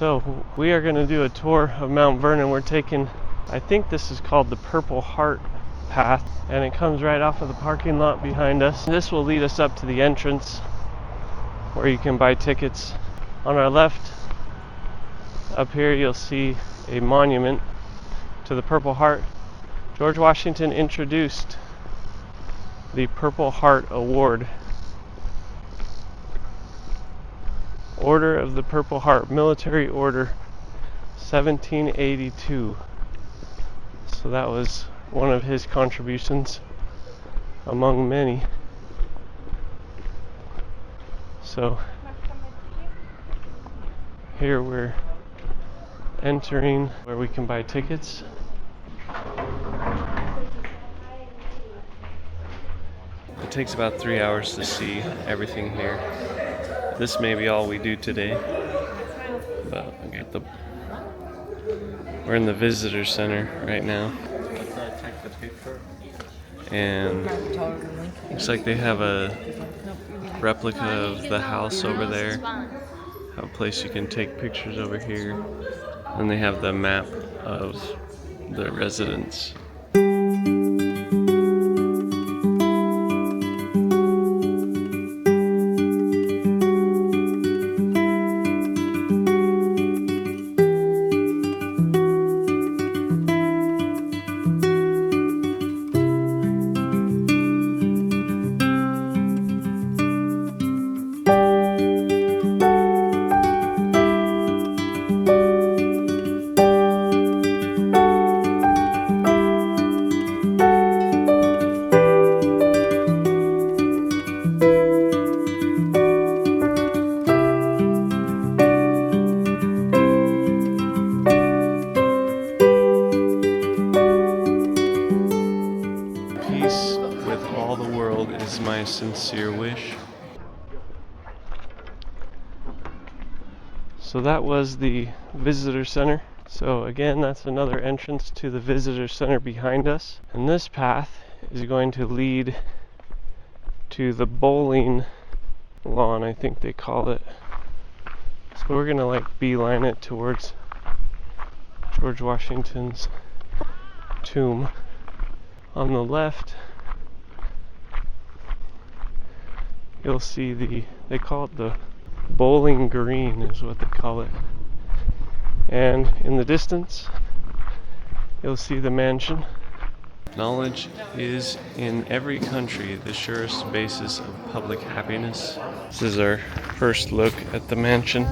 So we are going to do a tour of Mount Vernon. We're taking, I think this is called the Purple Heart path, and it comes right off of the parking lot behind us. This will lead us up to the entrance where you can buy tickets. On our left up here you'll see a monument to the Purple Heart. George Washington introduced the Purple Heart Award. Order of the Purple Heart, Military Order, 1782. So that was one of his contributions among many. So here we're entering where we can buy tickets. It takes about 3 hours to see everything here. This may be all we do today, but we're in the visitor center right now, and looks like they have a replica of the house over there, have a place you can take pictures over here, and they have the map of the residence. Is my sincere wish. So that was the visitor center. So again, that's another entrance to the visitor center behind us. And this path is going to lead to the bowling lawn, I think they call it. So we're gonna like beeline it towards George Washington's tomb. On the left you'll see they call it the bowling green is what they call it. And in the distance, you'll see the mansion. Knowledge is in every country the surest basis of public happiness. This is our first look at the mansion.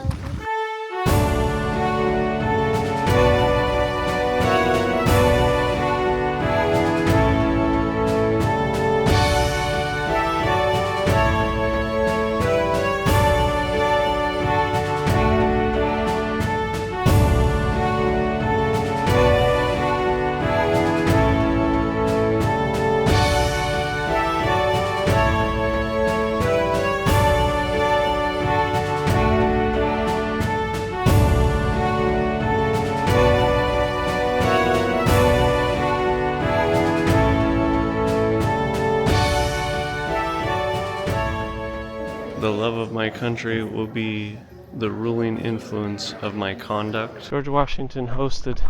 The love of my country will be the ruling influence of my conduct. George Washington hosted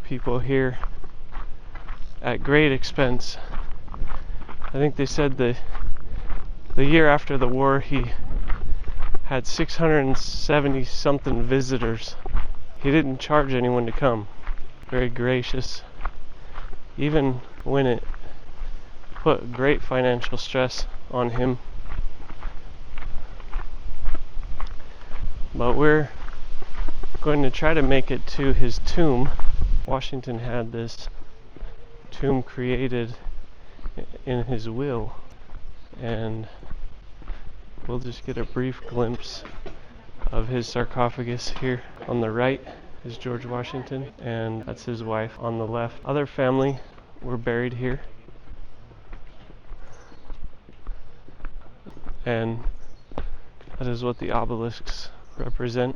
people here at great expense. I think they said the year after the war he had 670 something visitors. He didn't charge anyone to come. Very gracious, even when it put great financial stress on him. But we're going to try to make it to his tomb. Washington had this tomb created in his will, and we'll just get a brief glimpse of his sarcophagus. Here on the right is George Washington, and that's his wife on the left. Other family were buried here, and that is what the obelisks represent.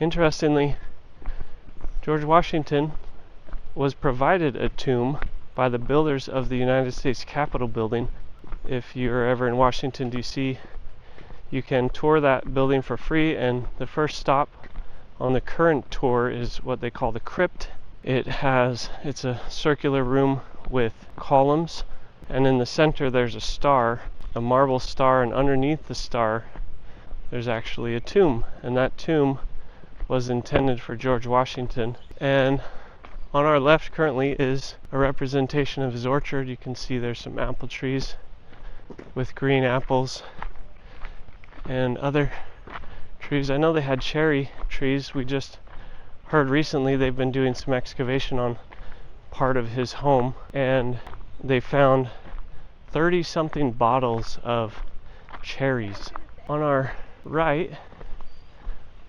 Interestingly, George Washington was provided a tomb by the builders of the United States Capitol building. If you're ever in Washington, D.C., you can tour that building for free, and the first stop On the current tour is what they call the crypt. It's a circular room with columns, and in the center there's a star, a marble star, and underneath the star there's actually a tomb, and that tomb was intended for George Washington. And on our left currently is a representation of his orchard. You can see there's some apple trees with green apples and other trees. I know they had cherry trees. We just heard recently they've been doing some excavation on part of his home, and they found 30 something bottles of cherries. On our right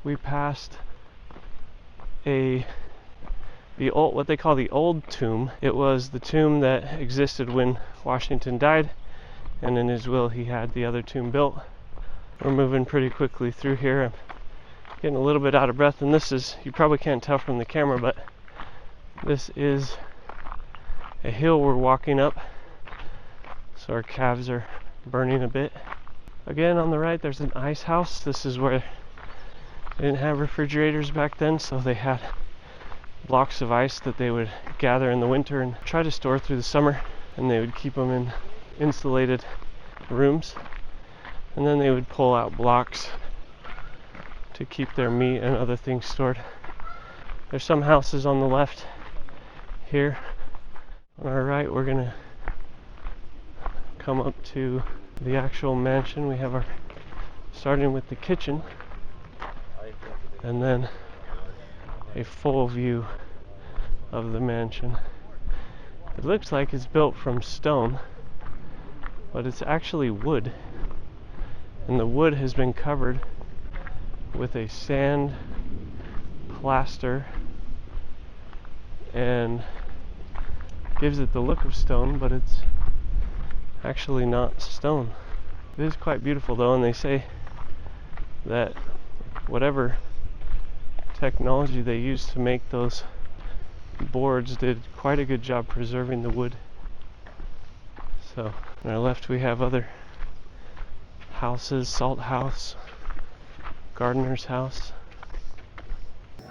we passed what they call the old tomb. It was the tomb that existed when Washington died, and in his will he had the other tomb built. We're moving pretty quickly through here. I'm getting a little bit out of breath, and you probably can't tell from the camera, but this is a hill we're walking up, so our calves are burning a bit. Again, on the right there's an ice house. This is where they didn't have refrigerators back then, so they had blocks of ice that they would gather in the winter and try to store through the summer, and they would keep them in insulated rooms, and then they would pull out blocks to keep their meat and other things stored. There's some houses on the left here. On our right we're gonna come up to the actual mansion. We have starting with the kitchen, and then a full view of the mansion. It looks like it's built from stone, but it's actually wood, and the wood has been covered with a sand plaster and gives it the look of stone, but it's actually not stone. It is quite beautiful though, and they say that whatever technology they used to make those boards did quite a good job preserving the wood. So on our left we have other houses, Salt House, Gardener's House.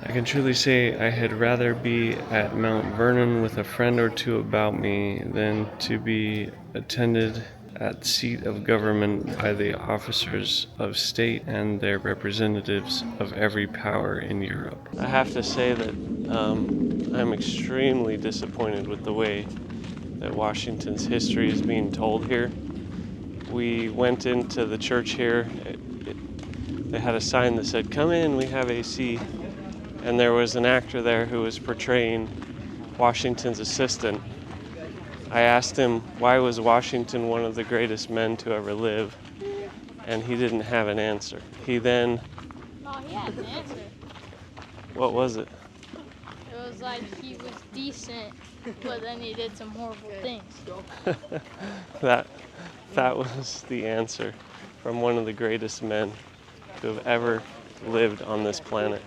I can truly say I had rather be at Mount Vernon with a friend or two about me than to be attended at seat of government by the officers of state and their representatives of every power in Europe. I have to say that I'm extremely disappointed with the way that Washington's history is being told here. We went into the church here. They had a sign that said, "Come in, we have AC." And there was an actor there who was portraying Washington's assistant. I asked him, why was Washington one of the greatest men to ever live? And he didn't have an answer. He then... Oh, he had an answer. What was it? It was like he was decent, but then he did some horrible things. That was the answer from one of the greatest men who have ever lived on this planet.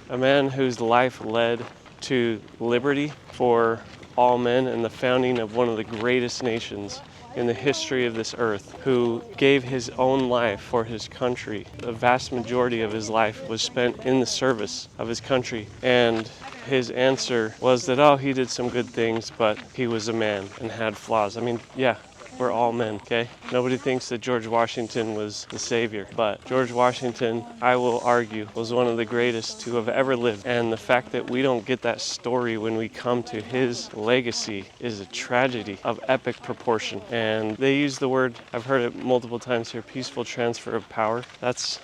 A man whose life led to liberty for all men and the founding of one of the greatest nations in the history of this earth, who gave his own life for his country. The vast majority of his life was spent in the service of his country, and his answer was that, he did some good things, but he was a man and had flaws. I mean, yeah, we're all men, okay? Nobody thinks that George Washington was the savior, but George Washington, I will argue, was one of the greatest to have ever lived. And the fact that we don't get that story when we come to his legacy is a tragedy of epic proportion. And they use the word, I've heard it multiple times here, peaceful transfer of power. That's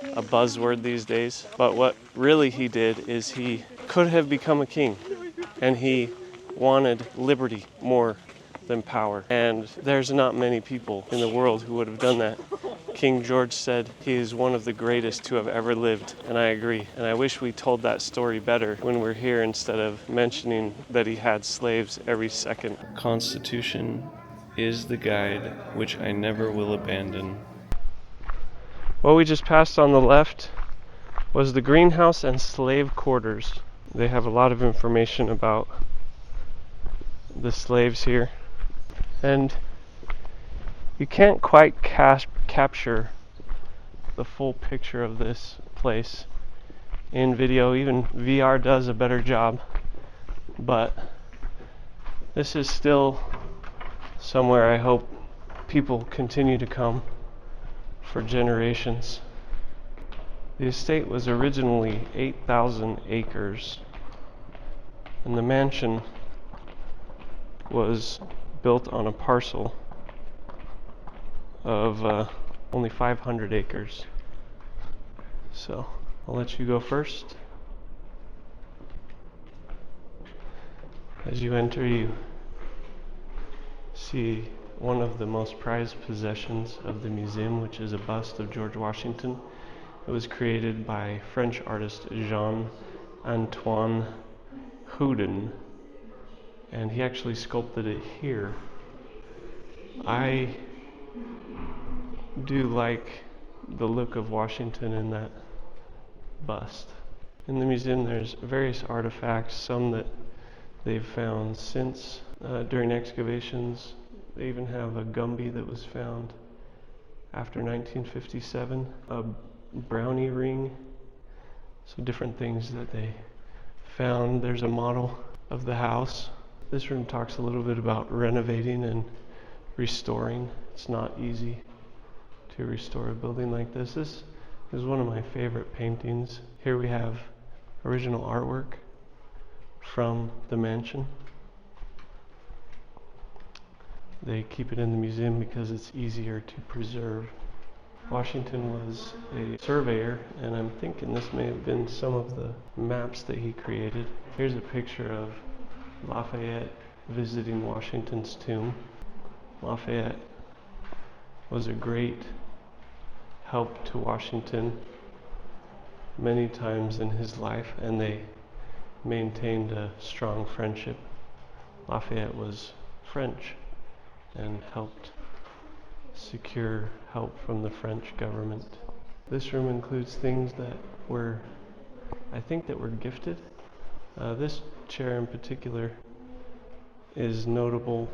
a buzzword these days. But what really he did is he could have become a king, and he wanted liberty more than power. And there's not many people in the world who would have done that. King George said he is one of the greatest to have ever lived, and I agree. And I wish we told that story better when we're here instead of mentioning that he had slaves every second. Constitution is the guide which I never will abandon. What we just passed on the left was the greenhouse and slave quarters. They have a lot of information about the slaves here. And you can't quite capture the full picture of this place in video. Even VR does a better job, but this is still somewhere I hope people continue to come for generations. The estate was originally 8,000 acres, and the mansion was built on a parcel of only 500 acres. So I'll let you go first. As you enter, you see one of the most prized possessions of the museum, which is a bust of George Washington. It was created by French artist Jean-Antoine Houdin, and he actually sculpted it here. I do like the look of Washington in that bust. In the museum there's various artifacts, some that they've found since during excavations. They even have a Gumby that was found after 1957, a brownie ring, so different things that they found. There's a model of the house. This room talks a little bit about renovating and restoring. It's not easy to restore a building like this. This is one of my favorite paintings. Here we have original artwork from the mansion. They keep it in the museum because it's easier to preserve. Washington was a surveyor, and I'm thinking this may have been some of the maps that he created. Here's a picture of Lafayette visiting Washington's tomb. Lafayette was a great help to Washington many times in his life, and they maintained a strong friendship. Lafayette was French and helped secure help from the French government. This room includes things that were, I think, that were gifted. This chair in particular is notable.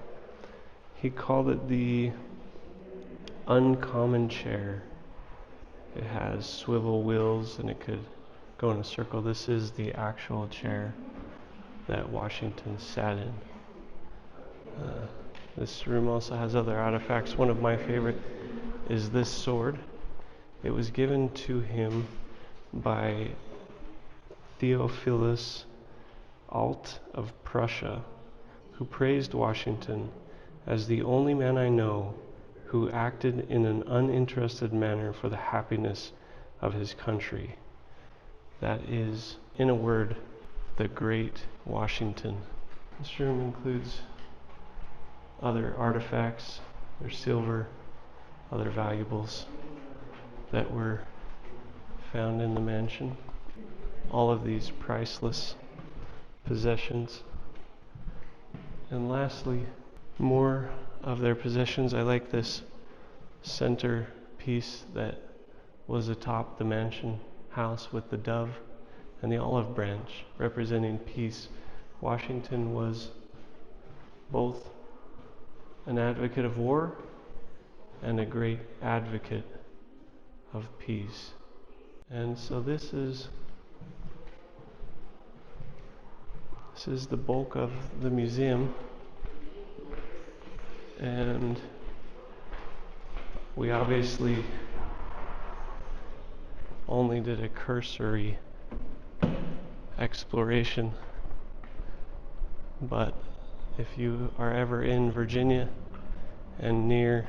He called it the uncommon chair. It has swivel wheels and it could go in a circle. This is the actual chair that Washington sat in. This room also has other artifacts. One of my favorite is this sword. It was given to him by Theophilus Alt of Prussia, who praised Washington as the only man I know who acted in an uninterested manner for the happiness of his country. That is, in a word, the great Washington. This room includes other artifacts. There's silver, other valuables that were found in the mansion. All of these priceless possessions. And lastly, more of their possessions. I like this center piece that was atop the mansion house with the dove and the olive branch representing peace. Washington was both an advocate of war and a great advocate of peace. And so this is the bulk of the museum, and we obviously only did a cursory exploration, but if you are ever in Virginia and near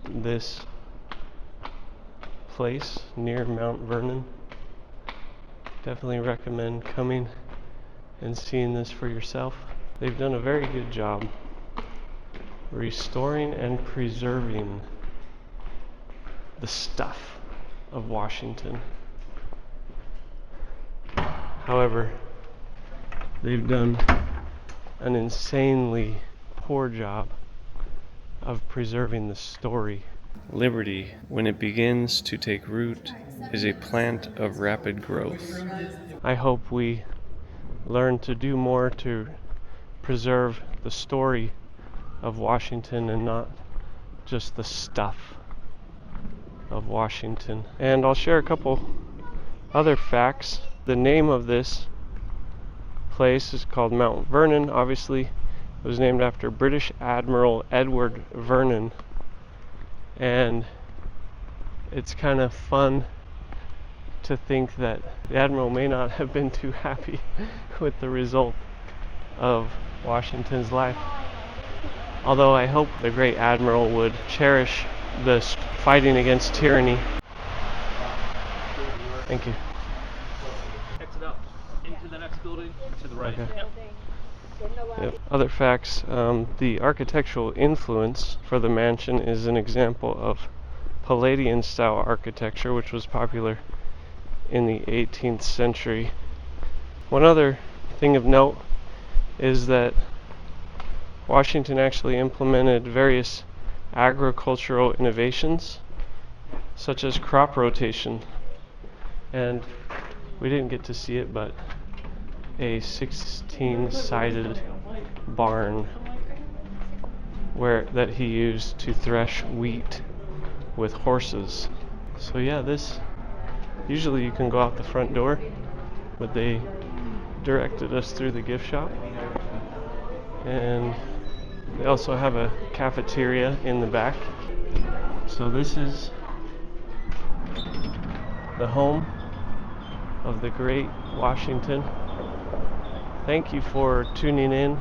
this place, near Mount Vernon, definitely recommend coming and seeing this for yourself. They've done a very good job restoring and preserving the stuff of Washington. However, they've done an insanely poor job of preserving the story. Liberty, when it begins to take root, is a plant of rapid growth. I hope we learn to do more to preserve the story of Washington and not just the stuff of Washington. And I'll share a couple Other facts: the name of this place is called Mount Vernon. Obviously, it was named after British Admiral Edward Vernon, and it's kind of fun to think that the Admiral may not have been too happy with the result of Washington's life. Although I hope the great Admiral would cherish this fighting against tyranny. Thank you. Exit out into the next building to the right. Okay. Yep. Yep. Other facts: the architectural influence for the mansion is an example of Palladian style architecture, which was popular in the 18th century. One other thing of note is that Washington actually implemented various agricultural innovations, such as crop rotation. And we didn't get to see it, but a 16-sided barn that he used to thresh wheat with horses. So yeah, this usually you can go out the front door, but they directed us through the gift shop. And they also have a cafeteria in the back. So this is the home of the great Washington. Thank you for tuning in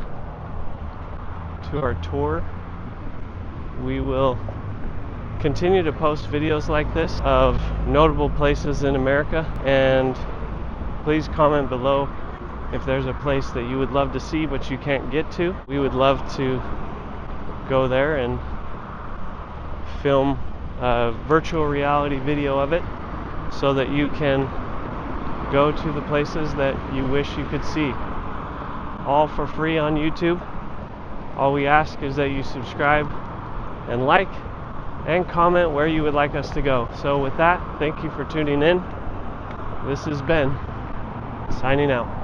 to our tour. We will continue to post videos like this of notable places in America, and please comment below if there's a place that you would love to see but you can't get to. We would love to go there and film a virtual reality video of it so that you can go to the places that you wish you could see. All for free on YouTube. All we ask is that you subscribe and like and comment where you would like us to go. So with that, thank you for tuning in. This is Ben, signing out.